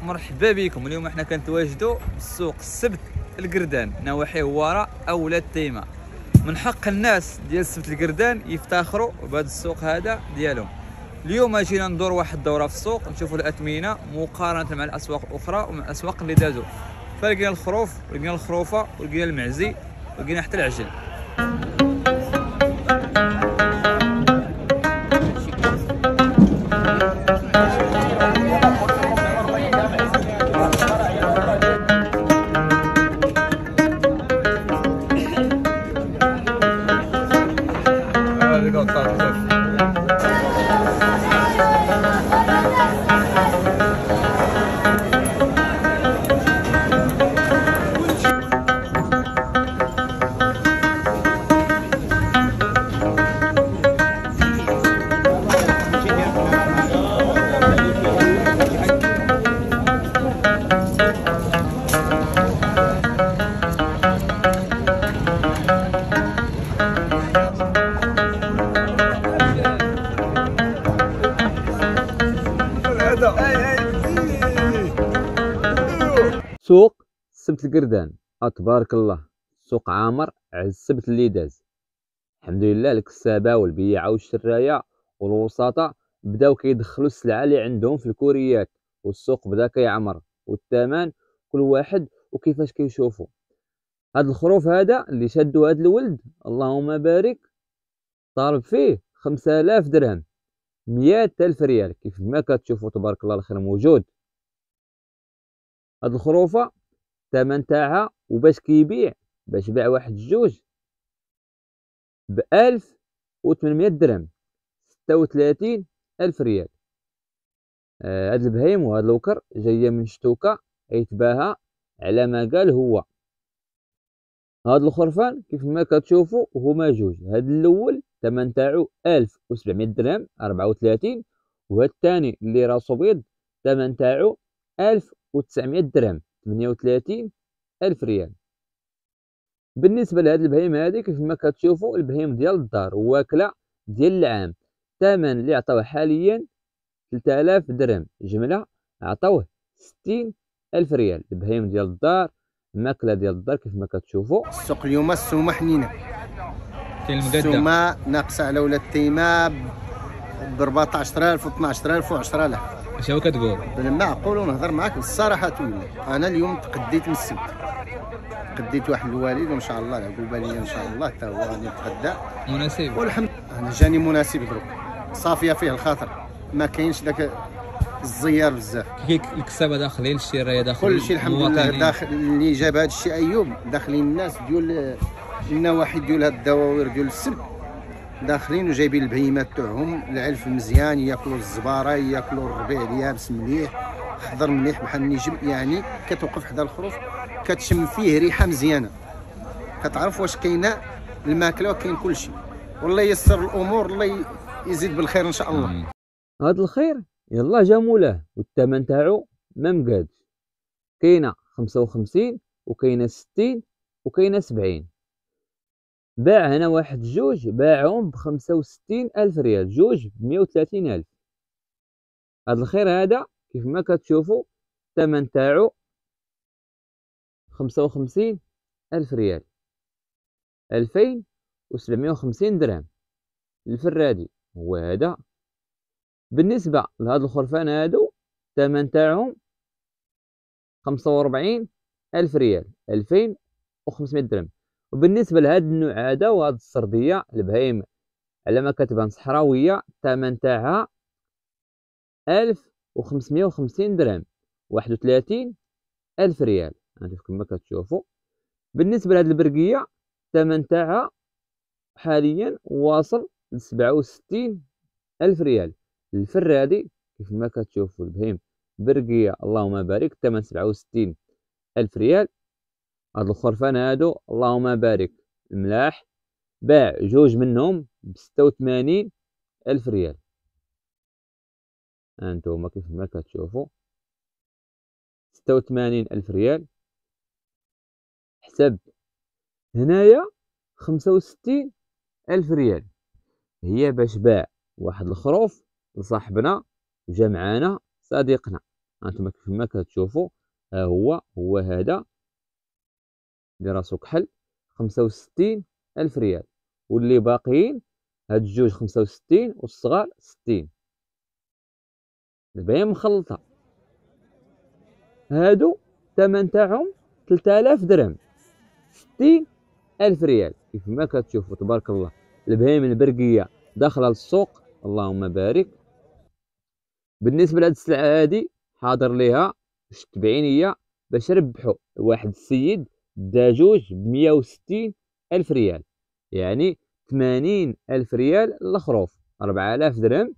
مرحبا بكم. اليوم حنا كنتواجدوا بالسوق السبت القردان نواحي هواره او ولاد تيمه. من حق الناس ديال السبت القردان يفتخروا بهذا السوق هذا ديالهم. اليوم جينا ندور واحد الدوره في السوق نشوفوا الاثمنه مقارنه مع الاسواق الاخرى ومع الاسواق اللي دازوا. فلقينا الخروف ولقينا الخروفه ولقينا المعزي ولقينا حتى العجل. سوق السبت القردان تبارك الله، سوق عامر على السبت اللي داز. الحمد لله الكسابه والبياعه والشرايه والوساطه بداو كيدخلوا السلعه اللي عندهم في الكوريات، والسوق بدا كيعمر والثمن كل واحد وكيفاش كيشوفوا. هاد الخروف هذا اللي شادوا هاد الولد اللهم بارك طالب فيه 5000 درهم 100,000 ريال. كيف ما كتشوفوا تبارك الله الخير موجود. هاد الخروفه الثمن تاعها وباش كيبيع باش باع واحد الجوج ب1800 درهم 36,000 ريال. هاد البهيم وهاد الوكر جايه من شتوكه يتباهى على ما قال هو. هاد الخرفان كيف ما كتشوفوا هما جوج. هاد الاول الثمن تاعو 1700 درهم 34، وهاد الثاني اللي راسو بيض الثمن تاعو 1900 درهم 38,000 ريال. بالنسبه لهاد البهيم هادي كيف ما كتشوفوا البهيم ديال الدار واكله ديال العام. الثمن اللي عطاوه حاليا 3000 درهم جمله، عطاوه 60,000 ريال. البهيم ديال الدار الماكله ديال الدار كيف ما كتشوفوا. السوق اليوم السومه حنينه، كاين المقاده السومه ناقصه على ولاد تيمه ب 14,000 و 12,000 و 10,000. اش هو كتقول؟ بالمعقول ونهضر معاك بالصراحه تولي. انا اليوم تقديت من السبت، تقديت واحد الوالد وان شاء الله العقول باليه ان شاء الله حتى هو غادي يتغدى مناسب. والحمد انا جاني مناسب دروك صافيه فيه الخاطر، ما كاينش داك الزيار بزاف. كيك الكسابه داخلين الشرايه داخل كل شيء الحمد لله داخل. اللي جاب هذا الشيء ايوب داخلين الناس ديال النواحي ديال هاد الدواوير ديال السبت داخلين وجايبين البهيمات تاعهم العلف مزيان، ياكلوا الزباره ياكلوا الربيع اليابس مليح خضر مليح بحال النجم. يعني كتوقف حدا الخروف كتشم فيه ريحه مزيانه، كتعرف واش كاينه الماكله وكاين كل شيء. والله يسر الامور، الله يزيد بالخير ان شاء الله. هاد الخير يلا جا مولاه، والثمن تاعو ما مقادش. كاينه 55 وكاينه 60 وكاينه 70. باع هنا واحد جوج باعهم ب65,000 ريال، جوج ب130,000. هاد الخير هذا كيف ما كتشوفوا الثمن تاعو 55,000 ريال 2750 درهم. الفرادي هو هذا. بالنسبه لهاد الخرفان هادو الثمن تاعهم 45,000 ريال 2500 درهم. وبالنسبه لهاد النوع هذا وهاد السرديه البهايم على ما كتبان صحراويه الثمن تاعها 1550 درهم 31,000 ريال. هانتوما كما كتشوفوا. بالنسبه لهاد البرقيه الثمن تاعها حاليا واصل ل 67,000 ريال. الفرادي كيف ما كتشوفوا البهيم برقيه اللهم بارك الثمن 67,000 ريال. هاد الخرفان هادو اللهم بارك الملاح باع جوج منهم ب86,000 ريال. هانتوما كيف ما كتشوفوا 86,000 ريال. حسب هنايا 65,000 ريال هي باش باع واحد الخروف لصاحبنا وجا معانا صديقنا. هانتوما كيف ما كتشوفوا ها هو هذا اللي راسو كحل 65,000 ريال، واللي باقيين هاد الجوج 65 والصغار 60. البهيمة مخلطة، هادو الثمن تاعهم 3000 درهم، 60,000 ريال. كيف ما كتشوفوا تبارك الله البهيمة البرقية داخلة للسوق، اللهم بارك. بالنسبة لهاد السلعة هادي حاضر ليها واش التبعينية باش ربحوا واحد السيد دا جوج ب160,000 ريال، يعني 80,000 ريال الخروف، 4000 درهم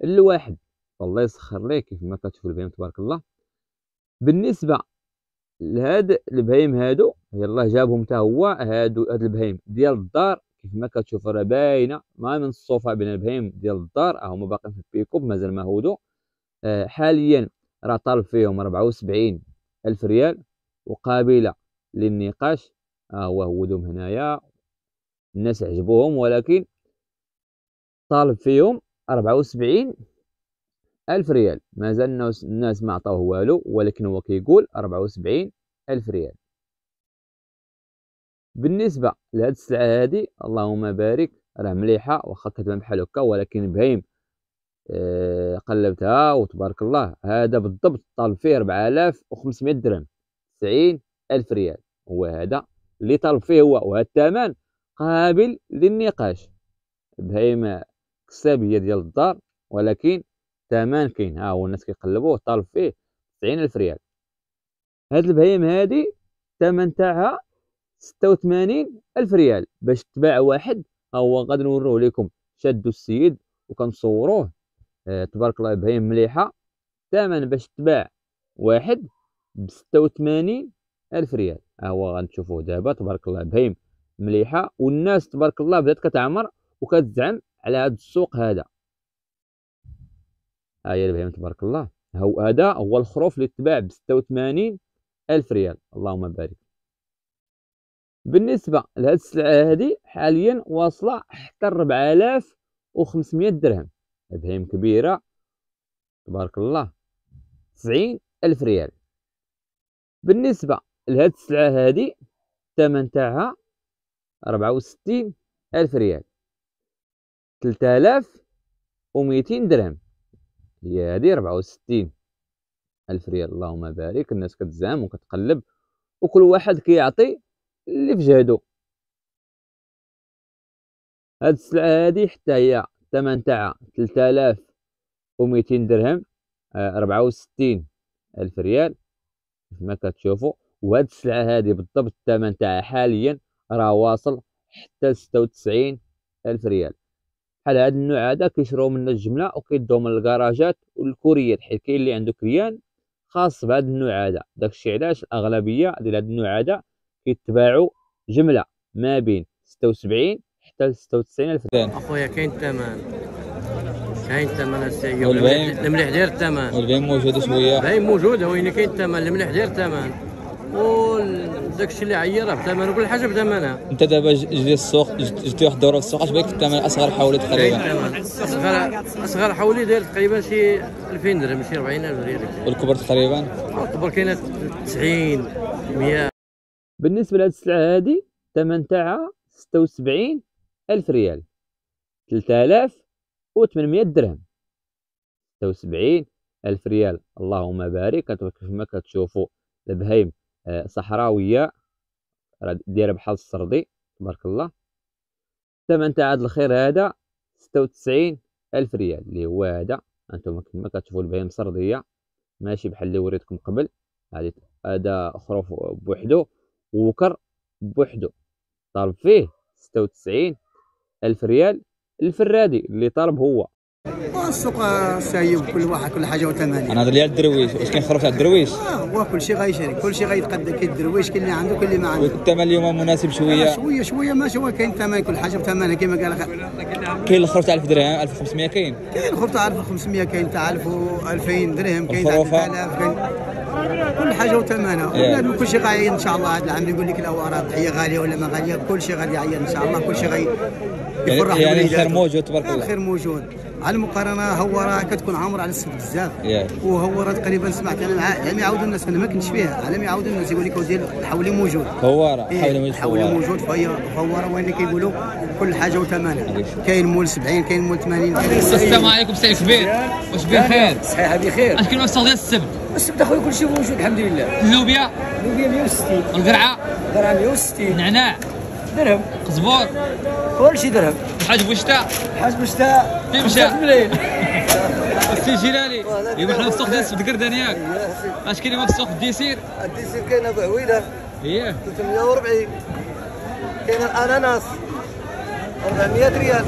الواحد. الله يسخر ليه. كيف ما كتشوفوا البهيم تبارك الله. بالنسبة لهاد البهيم هادو يلاه جابهم حتى هو، هاد البهيم ديال الدار. كيف ما كتشوفوا راه باينه ما من الصوفه بين البهيم ديال الدار، هما باقيين في البيكوب مازال ما هودو. حاليا راه طالب فيهم 74,000 ريال وقابله للنقاش. هو هودهم هنايا، الناس عجبوهم، ولكن طالب فيهم 74,000 ريال. مازال الناس ما عطاوه والو، ولكن هو كيقول 74,000 ريال. بالنسبه لهاد السلعه هادي اللهم بارك راه مليحه، واخا كتبان بحال هكا، ولكن بهيم قلبتها وتبارك الله. هذا بالضبط طالب فيه 4500 درهم، 90,000 ريال. هو هذا اللي طالب فيه هو، وهذا الثمن قابل للنقاش. بهيمه كسابيه ديال الدار، ولكن الثمن كاين، ها هو الناس كيقلبوه، طالب فيه 90,000 ريال. هاد البهيم هادي الثمن تاعها 86,000 ريال باش تباع واحد. ها هو غادي نوريه لكم، شادو السيد وكنصوروه. تبارك الله بهيم مليحه، الثمن باش تباع واحد ب86,000 ريال. ها هو غنشوفوه دابا تبارك الله بهيم مليحه، والناس تبارك الله بدات كتعمر وكتزعم على هذا السوق هذا. ها هي البهيم تبارك الله. هذا هو الخروف اللي تباع ب86,000 ريال، اللهم بارك. بالنسبه لهاد السلعه هذه حاليا واصله حتى 4500 درهم، بهيم كبيره تبارك الله، 90,000 ريال. بالنسبه لهاد السلعه هذه الثمن تاعها 64,000 ريال، 3200 درهم. هي هذه 64,000 ريال، اللهم بارك. الناس كتزعم وكتقلب، وكل واحد كيعطي اللي في جهدو. هاد السلعه هادي حتى هي الثمن تاعها 3200 درهم، 64,000 ريال كما كتشوفوا. وهاد السلعه هادي بالضبط الثمن تاعها حاليا راه واصل حتى 96,000 ريال. بحال هاد النوع هذا كيشراو منا الجمله وكيدوه من الكراجات والكوريات، حيت كاين اللي عنده كريان خاص بهذا النوع هذا. داكشي علاش الاغلبيه ديال هذا النوع هذا كيتباعوا جمله ما بين 76 حتى 96,000 ريال. اخويا كاين الثمن السيء، المليح داير الثمن، والبهيم موجوده شويه، البهيم موجوده وين كاين الثمن، المليح داير الثمن، وداكشي اللي عيره بثمن، وكل حاجه بثمنها. انت دابا جيتي السوق، جيتي واحد الدوره السوق، اش بغيك الثمن اصغر حولي تقريبا؟ اصغر حولي داير تقريبا شي 2000 درهم، شي 40,000 ريال. والكبر تقريبا؟ الكبر كاينه 90 100. بالنسبه لهاد السلعه هادي الثمن تاعها 76,000 ريال، 3800 درهم، 76,000 ريال، اللهم بارك. كما كتشوفوا البهيم صحراويه دايره بحال السردي تبارك الله. الثمن تاع هذا الخير هذا 96,000 ريال، اللي هو هذا. انتم كما كتشوفوا البهيم سرديه ماشي بحال اللي وريتكم قبل. هذا خروف بوحدو ووكر بوحدو، طالب فيه 96,000 ريال. الفرادي اللي طالب هو السوق سايب، كل واحد كل حاجه وثمنها. انا هذا ديال الدرويش، واش كاين خروف تاع الدرويش؟ هو كل شيء غيشري، كل شيء غيتقدم. كاين الدرويش، كاين اللي عنده كاين اللي ما عنده. والثمن اليوم مناسب شويه؟ شويه ماشي. هو كاين ثمن، كل حاجه بثمنها كما قال. كاين الخروف تاع 1000 درهم، 1500 كاين الخروف تاع 1500، كاين تاع 1000 و2000 درهم، كاين تاع 3000، كاين كل حاجه وثمنها. كل شيء غاير ان شاء الله. هذا العام يقول لك الاوراق هي غاليه ولا ما غاليه، كل شيء غادي يعين ان شاء الله. كل شيء يفرح يعني الخير موجود تبارك الله. الخير موجود. على المقارنه هو راه كتكون عامر على السبت بزاف وهو راه تقريبا سمعت انا على ما يعاودوا الناس، انا ما كنتش فيها، على ما يعاودوا الناس يقول لك وديال الحولي موجود، فواره الحولي موجود فهي فواره، وين كيقولوا كل حاجه وثمنها، كاين مول 70 كاين مول 80. السلام عليكم سي كبير، واش بخير؟ صحيح بخير. اش كاين المستوى ديال السبت؟ السبت اخويا كلشي موجود الحمد لله. اللوبيا 160، والقرعه 160، نعناع درهم، قزبور كلشي درهم. الحاج بوشتا فين مشى؟ ملايين. السي جلالي اليوم حنا في السوق ديال السبت قردان ياك؟ اش كاين اليوم في السوق الديسير؟ الديسير كاين ابو عويده 340، كاين الاناناس 400 ريال.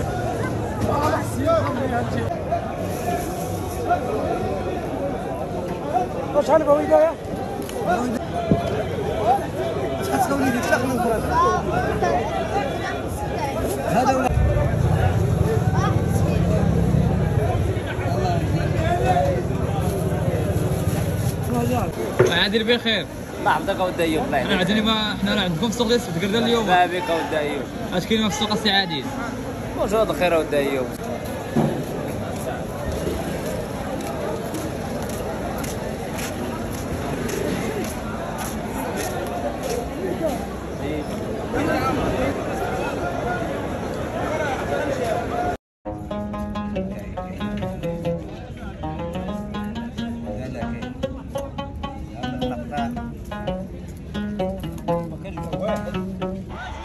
شحال ابو عويده؟ تسولي لي تاخذ من هذا عادل بخير. الله يحفظك اودي ايوب. الله يحفظك. عندنا ما حنا عندكم في السوق ديال السبت قردان اليوم. الله بك اودي ايوب. اش كاين في السوق السي عادل؟ موجود خير اودي ايوب.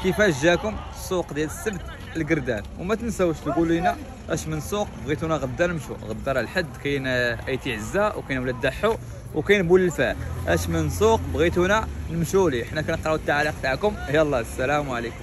كيفاش جاكم السوق ديال السبت القردان؟ وما تنساوش تقولوا لنا اش من سوق بغيتونا غدا نمشوا. غدا راه الحد كاين ايتي عزه وكاين ولاد دحو وكاين بول الفاه. اش من سوق بغيتونا نمشوا ليه؟ حنا كنقراو التعاليق تاعكم. يلا السلام عليكم.